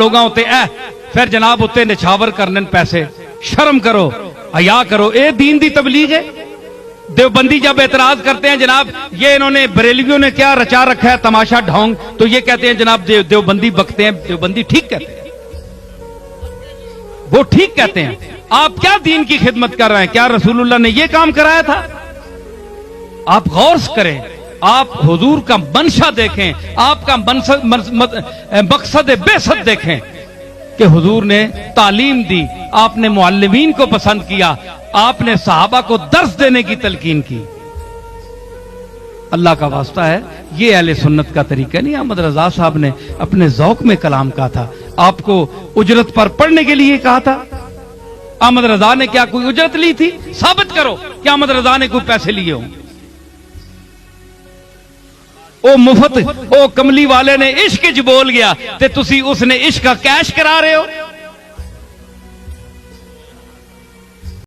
लोग उत्ते फिर जनाब उत्ते निछावर करने पैसे। शर्म करो, हया करो। ये दीन दी तबलीग है। देवबंदी जब एतराज करते हैं जनाब ये इन्होंने बरेलवियों ने क्या रचा रखा है तमाशा ढोंग, तो ये कहते हैं जनाब देवबंदी बकते हैं। देवबंदी ठीक कहते हैं, वो ठीक कहते हैं। आप क्या दीन की खिदमत कर रहे हैं? क्या रसूलुल्लाह ने ये काम कराया था? आप गौर करें, आप हुजूर का मंशा देखें, आपका मकसद बेसद देखें कि हुजूर ने तालीम दी, आपने मुअल्लिमीन को पसंद किया, आपने सहाबा को दर्स देने की तलकीन की। अल्लाह का वास्ता है, ये अहले सुन्नत का तरीका नहीं। अहमद रजा साहब ने अपने जौक में कलाम कहा था, आपको उजरत पर पढ़ने के लिए कहा था। अहमद रजा ने क्या कोई उजरत ली थी? साबित करो कि अहमद रजा ने कोई पैसे लिए हों। ओ मुफ्त ओ कमली वाले ने इश्क च बोल गया ते तुसी उसने इश्क का कैश करा रहे हो।